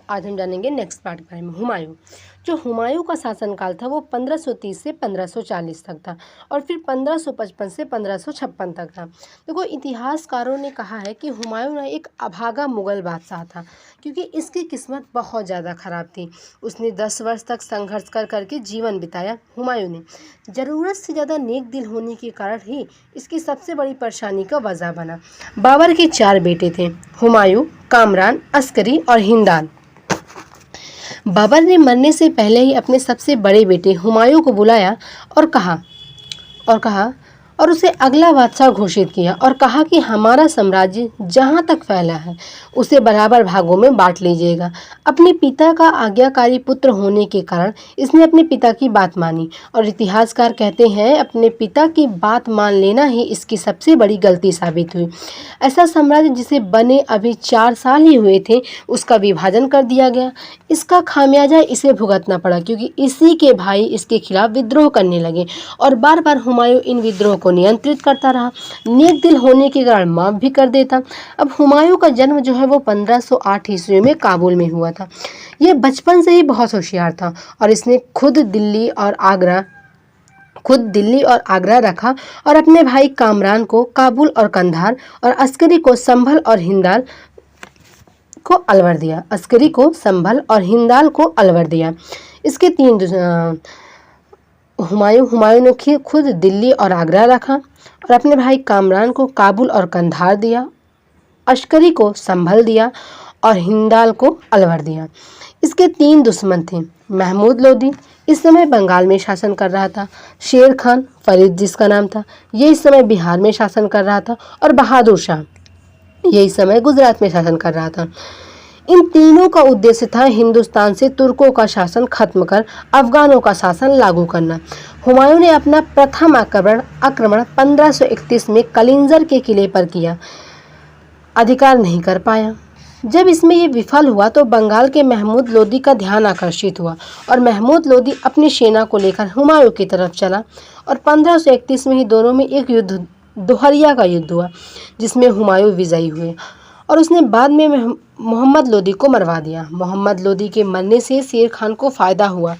आज हम जानेंगे नेक्स्ट पार्ट के बारे में। हुमायूं, जो हुमायूं का शासनकाल था वो 1530 से 1540 तक था और फिर 1555 से 1556 तक था। देखो, इतिहासकारों ने कहा है कि हुमायूं ना एक अभागा मुगल बादशाह था, क्योंकि इसकी किस्मत बहुत ज़्यादा ख़राब थी। उसने 10 वर्ष तक संघर्ष कर करके जीवन बिताया। हुमायूं ने ज़रूरत से ज़्यादा नेक दिल होने के कारण ही इसकी सबसे बड़ी परेशानी का वजह बना। बाबर के 4 बेटे थे, हुमायूं, कामरान, अस्करी और हिंदाल। बाबर ने मरने से पहले ही अपने सबसे बड़े बेटे हुमायूं को बुलाया और कहा और उसे अगला बादशाह घोषित किया और कहा कि हमारा साम्राज्य जहाँ तक फैला है उसे बराबर भागों में बांट लीजिएगा। अपने पिता का आज्ञाकारी पुत्र होने के कारण इसने अपने पिता की बात मानी और इतिहासकार कहते हैं अपने पिता की बात मान लेना ही इसकी सबसे बड़ी गलती साबित हुई। ऐसा साम्राज्य जिसे बने अभी 4 साल ही हुए थे उसका विभाजन कर दिया गया। इसका खामियाजा इसे भुगतना पड़ा, क्योंकि इसी के भाई इसके खिलाफ विद्रोह करने लगे और बार बार हुमायूं इन विद्रोह को नियंत्रित करता रहा। नेक दिल होने के कारण माफ भी कर देता। अब हुमायूं का जन्म जो है वो 1508 ईस्वी में काबुल में हुआ था। ये बचपन से ही बहुत होशियार था और इसने खुद दिल्ली और आगरा रखा और अपने भाई कामरान को काबुल और कंधार और अस्करी को संभल और हिंदाल को अलवर दिया। इसके 3 हुमायूं ने खुद दिल्ली और आगरा रखा और अपने भाई कामरान को काबुल और कंधार दिया, अस्करी को संभल दिया और हिंदाल को अलवर दिया। इसके 3 दुश्मन थे। महमूद लोदी इस समय बंगाल में शासन कर रहा था, शेर खान फरीद जिसका नाम था ये इस समय बिहार में शासन कर रहा था और बहादुर शाह ये इस समय गुजरात में शासन कर रहा था। इन तीनों का उद्देश्य था हिंदुस्तान से तुर्कों का शासन खत्म कर अफगानों का शासन लागू करना। हुमायूं ने अपना प्रथम आक्रमण 1531 में कलिंजर के किले पर किया, अधिकार नहीं कर पाया। जब इसमें ये विफल हुआ तो बंगाल के महमूद लोदी का ध्यान आकर्षित हुआ और महमूद लोदी अपनी सेना को लेकर हुमायूं की तरफ चला और 1531 में ही दोनों में एक युद्ध दोहरिया का युद्ध हुआ, जिसमें हुमायूं विजयी हुए और उसने बाद में मोहम्मद लोदी को मरवा दिया। मोहम्मद लोदी के मरने से शेर खान को फायदा हुआ।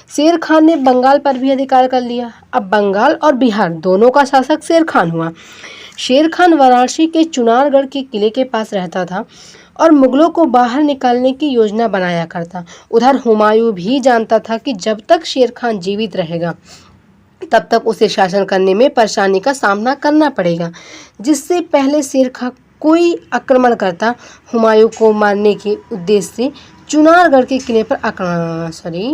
शेर खान ने बंगाल पर भी अधिकार कर लिया। अब बंगाल और बिहार दोनों का शासक शेर खान हुआ। शेर खान वाराणसी के चुनारगढ़ के किले के पास रहता था और मुगलों को बाहर निकालने की योजना बनाया करता। उधर हुमायूं भी जानता था कि जब तक शेर खान जीवित रहेगा तब तक उसे शासन करने में परेशानी का सामना करना पड़ेगा। जिससे पहले शेर खान कोई आक्रमण करता हुमायूं को मारने के उद्देश्य से चुनारगढ़ के किले पर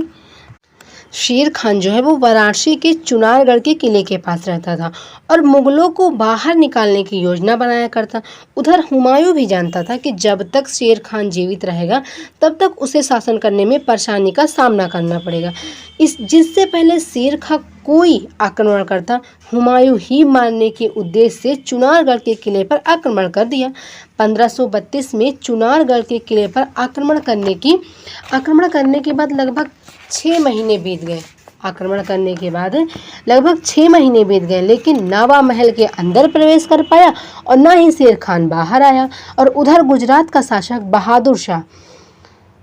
शेर खान जो है वो वाराणसी के चुनारगढ़ के किले के पास रहता था और मुगलों को बाहर निकालने की योजना बनाया करता। उधर हुमायूं भी जानता था कि जब तक शेर खान जीवित रहेगा तब तक उसे शासन करने में परेशानी का सामना करना पड़ेगा। जिससे पहले शेर खान कोई आक्रमण करता हुमायूं ही मारने के उद्देश्य से चुनारगढ़ के किले पर आक्रमण कर दिया। 1532 में चुनारगढ़ के किले पर आक्रमण करने के बाद लगभग 6 महीने बीत गए। लेकिन नावा महल के अंदर प्रवेश कर पाया और ना ही शेर खान बाहर आया। और उधर गुजरात का शासक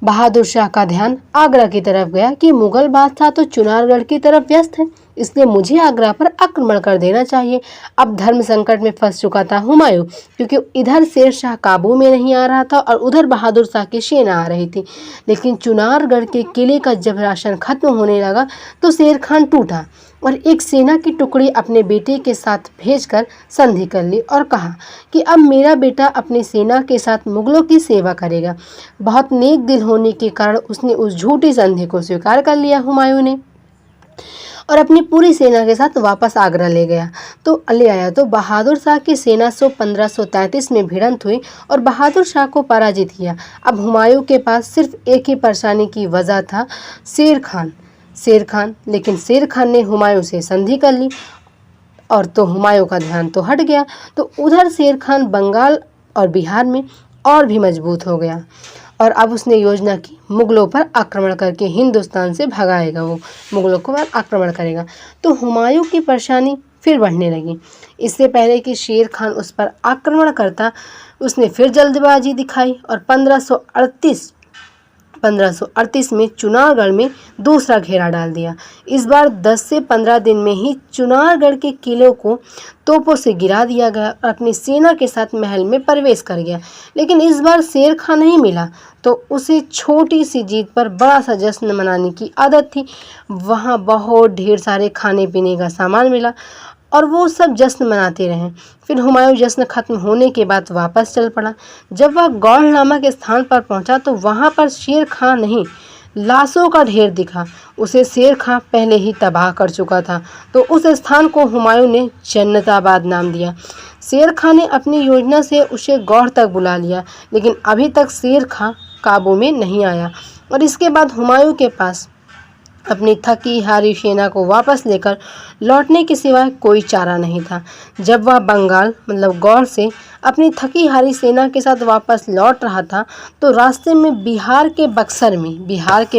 बहादुर शाह का ध्यान आगरा की तरफ गया कि मुगल बादशाह तो चुनारगढ़ की तरफ व्यस्त है, इसलिए मुझे आगरा पर आक्रमण कर देना चाहिए। अब धर्म संकट में फंस चुका था हुमायूं, क्योंकि इधर शेर शाह काबू में नहीं आ रहा था और उधर बहादुर शाह की सेना आ रही थी। लेकिन चुनारगढ़ के किले का जब राशन खत्म होने लगा तो शेर खान टूटा और एक सेना की टुकड़ी अपने बेटे के साथ भेजकर संधि कर ली और कहा कि अब मेरा बेटा अपनी सेना के साथ मुगलों की सेवा करेगा। बहुत नेक दिल होने के कारण उसने उस झूठी संधि को स्वीकार कर लिया हुमायूं ने और अपनी पूरी सेना के साथ वापस आगरा ले आया। तो बहादुर शाह की सेना से 1533 में भिड़ंत हुई और बहादुर शाह को पराजित किया। अब हुमायूं के पास सिर्फ एक ही परेशानी की वजह था, शेर खान। लेकिन शेर खान ने हुमायूं से संधि कर ली और तो हुमायूं का ध्यान तो हट गया। तो उधर शेर खान बंगाल और बिहार में और भी मजबूत हो गया और अब उसने योजना की मुगलों पर आक्रमण करके हिंदुस्तान से भगाएगा, वो मुगलों को आक्रमण करेगा। तो हुमायूं की परेशानी फिर बढ़ने लगी। इससे पहले कि शेर खान उस पर आक्रमण करता उसने फिर जल्दबाजी दिखाई और 1538 में चुनारगढ़ में दूसरा घेरा डाल दिया। इस बार 10 से 15 दिन में ही चुनारगढ़ के किलों को तोपों से गिरा दिया गया और अपनी सेना के साथ महल में प्रवेश कर गया। लेकिन इस बार शेर खां नहीं मिला, तो उसे छोटी सी जीत पर बड़ा सा जश्न मनाने की आदत थी। वहाँ बहुत ढेर सारे खाने पीने का सामान मिला और वो सब जश्न मनाते रहे। फिर हुमायूं जश्न खत्म होने के बाद वापस चल पड़ा। जब वह गौड़ नामक स्थान पर पहुंचा तो वहां पर शेर खां नहीं, लाशों का ढेर दिखा। उसे शेर खां पहले ही तबाह कर चुका था, तो उस स्थान को हुमायूं ने जन्नताबाद नाम दिया। शेर खां ने अपनी योजना से उसे गौड़ तक बुला लिया, लेकिन अभी तक शेर खां काबू में नहीं आया और इसके बाद हुमायूं के पास अपनी थकी हारी सेना को वापस लेकर लौटने के सिवाय कोई चारा नहीं था। जब वह बंगाल मतलब गौड़ से अपनी थकी हारी सेना के साथ वापस लौट रहा था, तो रास्ते में बिहार के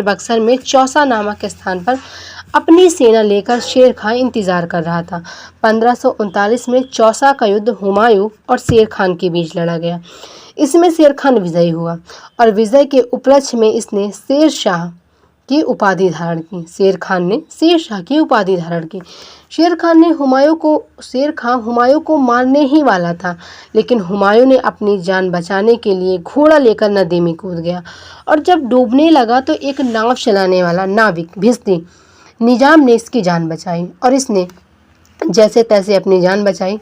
बक्सर में चौसा नामक स्थान पर अपनी सेना लेकर शेर खां इंतजार कर रहा था। 1539 में चौसा का युद्ध हुमायूं और शेर खान के बीच लड़ा गया। इसमें शेर खान विजयी हुआ और विजय के उपलक्ष्य में इसने शेर शाह की उपाधि धारण की। शेर खान ने शेर शाह की उपाधि धारण की। शेर खां हुमायूं को मारने ही वाला था, लेकिन हुमायूं ने अपनी जान बचाने के लिए घोड़ा लेकर नदी में कूद गया और जब डूबने लगा तो एक नाव चलाने वाला नाविक भिश्ती निजाम ने इसकी जान बचाई और इसने जैसे तैसे अपनी जान बचाई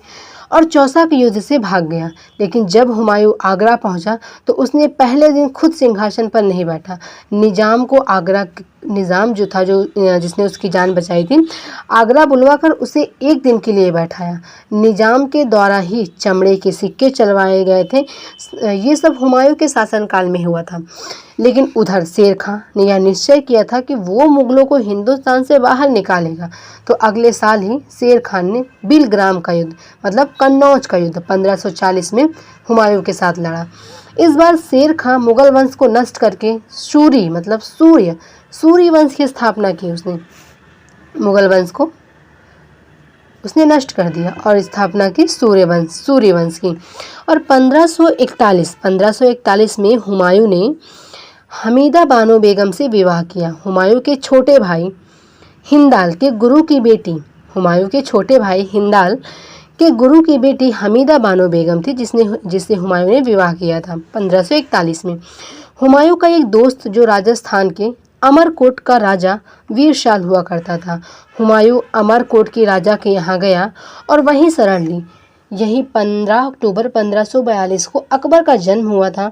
और चौसा के युद्ध से भाग गया। लेकिन जब हुमायूं आगरा पहुंचा तो उसने पहले दिन खुद सिंहासन पर नहीं बैठा। निजाम जो था, जिसने उसकी जान बचाई थी, आगरा बुलवाकर उसे एक दिन के लिए बैठाया। निजाम के द्वारा ही चमड़े के सिक्के चलवाए गए थे। ये सब हुमायूं के शासनकाल में हुआ था। लेकिन उधर शेर खां ने यह निश्चय किया था कि वो मुगलों को हिंदुस्तान से बाहर निकालेगा, तो अगले साल ही शेर खान ने बिलग्राम का युद्ध मतलब कन्नौज का युद्ध 1540 में हुमायूं के साथ लड़ा। इस बार शेर खां मुगल वंश को नष्ट करके सूर्य वंश की स्थापना की। उसने मुगल वंश को नष्ट कर दिया और स्थापना की सूर्य वंश की। और 1541 में हुमायूं ने हमीदा बानो बेगम से विवाह किया। हुमायूं के छोटे भाई हिंदाल के गुरु की बेटी हमीदा बानो बेगम थी, जिससे हुमायूं ने विवाह किया था 1541 में। हुमायूं का एक दोस्त जो राजस्थान के अमरकोट का राजा वीरशाल हुआ करता था। हुमायूं अमरकोट के राजा के यहाँ गया और वहीं शरण ली। यही 15 अक्टूबर 1542 को अकबर का जन्म हुआ था।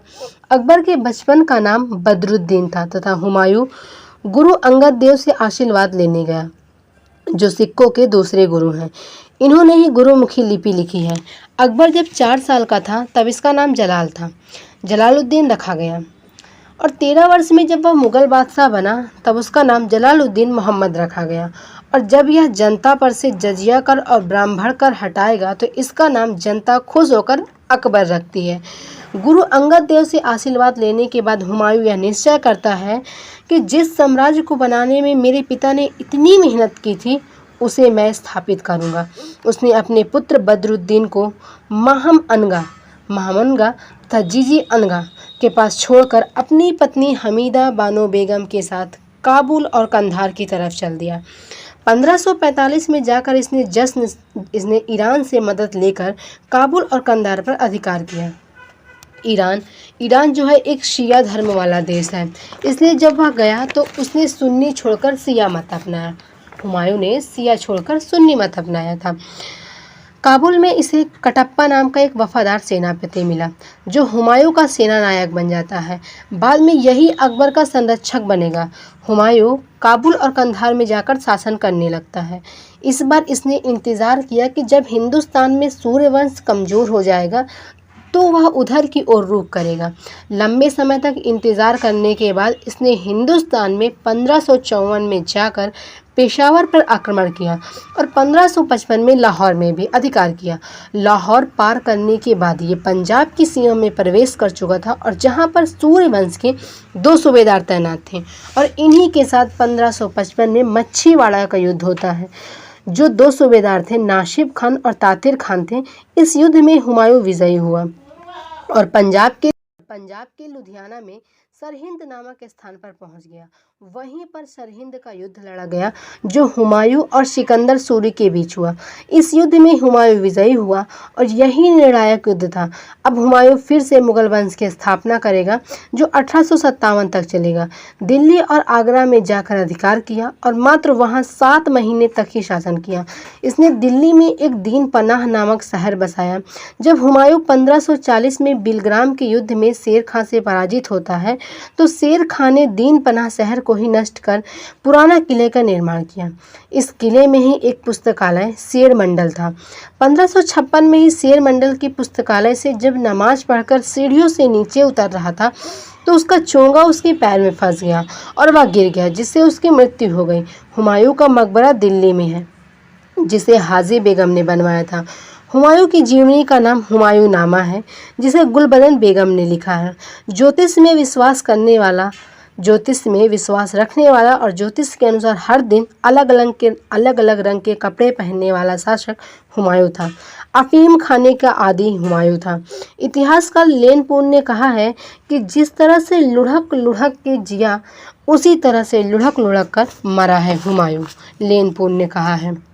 अकबर के बचपन का नाम बदरुद्दीन था तथा हुमायूं गुरु अंगद देव से आशीर्वाद लेने गया, जो सिक्कों के दूसरे गुरु हैं। इन्होंने ही गुरुमुखी लिपि लिखी है। अकबर जब 4 साल का था तब इसका नाम जलालुद्दीन रखा गया और 13 वर्ष में जब वह मुगल बादशाह बना तब उसका नाम जलालुद्दीन मोहम्मद रखा गया। और जब यह जनता पर से जजिया कर और ब्राह्मण कर हटाएगा तो इसका नाम जनता खुश होकर अकबर रखती है। गुरु अंगद देव से आशीर्वाद लेने के बाद हुमायूं यह निश्चय करता है कि जिस साम्राज्य को बनाने में मेरे पिता ने इतनी मेहनत की थी उसे मैं स्थापित करूंगा। उसने अपने पुत्र बदरुद्दीन को महमनगा तथा जीजी अनगा के पास छोड़कर अपनी पत्नी हमीदा बानो बेगम के साथ काबुल और कंधार की तरफ चल दिया। 1545 में जाकर इसने ईरान से मदद लेकर काबुल और कंधार पर अधिकार किया। ईरान जो है एक शिया धर्म वाला देश है, इसलिए जब वह गया तो उसने सुन्नी छोड़कर शिया मत अपनाया। हुमायूं ने शिया छोड़कर सुन्नी मत अपनाया था। काबुल में इसे कटप्पा नाम का एक वफादार सेनापति मिला, जो हुमायूं का सेना नायक बन जाता है। बाद में यही अकबर का संरक्षक बनेगा। हुमायूं काबुल और कंधार में जाकर शासन करने लगता है। इस बार इसने इंतज़ार किया कि जब हिंदुस्तान में सूर्यवंश कमज़ोर हो जाएगा तो वह उधर की ओर रुख करेगा। लंबे समय तक इंतज़ार करने के बाद इसने हिंदुस्तान में 1554 में जाकर पेशावर पर आक्रमण किया और 1555 में लाहौर में भी अधिकार किया। लाहौर पार करने के बाद ये पंजाब की सीमा में प्रवेश कर चुका था और जहां पर सूर्यवंश के 2 सूबेदार तैनात थे और इन्हीं के साथ 1555 में मच्छीवाड़ा का युद्ध होता है। जो 2 सूबेदार थे नासिब खान और तातिर खान थे। इस युद्ध में हुमायूं विजयी हुआ और पंजाब के पंजाब के लुधियाना में सरहिंद नामक स्थान पर पहुंच गया। वहीं पर सरहिंद का युद्ध लड़ा गया जो हुमायूं और सिकंदर सूरी के बीच हुआ। इस युद्ध में हुमायूं विजयी हुआ और यही निर्णायक युद्ध था। अब हुमायूं फिर से मुगल वंश की स्थापना करेगा जो 1857 तक चलेगा। दिल्ली और आगरा में जाकर अधिकार किया और मात्र वहां 7 महीने तक ही शासन किया। इसने दिल्ली में एक दीन पनाह नामक शहर बसाया। जब हुमायूं 1540 में बिलग्राम के युद्ध में शेर खां से पराजित होता है तो शेर खां ने दीन पनाह शहर को ही नष्ट कर पुराना किले का निर्माण किया। इस किले में ही एक पुस्तकालय शेर मंडल था। 1556 में ही शेर मंडल की पुस्तकालय से जब नमाज पढ़कर सीढ़ियों से नीचे उतर रहा था तो उसका चोंगा उसके पैर में फंस गया और वह गिर गया, जिससे उसकी मृत्यु हो गई। हुमायूं का मकबरा दिल्ली में है जिसे हाजी बेगम ने बनवाया था। हुमायूं की जीवनी का नाम हुमायूंनामा है जिसे गुलबदन बेगम ने लिखा है। ज्योतिष में विश्वास रखने वाला और ज्योतिष के अनुसार हर दिन अलग अलग रंग के कपड़े पहनने वाला शासक हुमायूं था। अफीम खाने का आदी हुमायूं था। इतिहासकार लेनपोल ने कहा है कि जिस तरह से लुढ़क लुढ़क के जिया उसी तरह से लुढ़क लुढ़क कर मरा है हुमायूं, लेनपोल ने कहा है।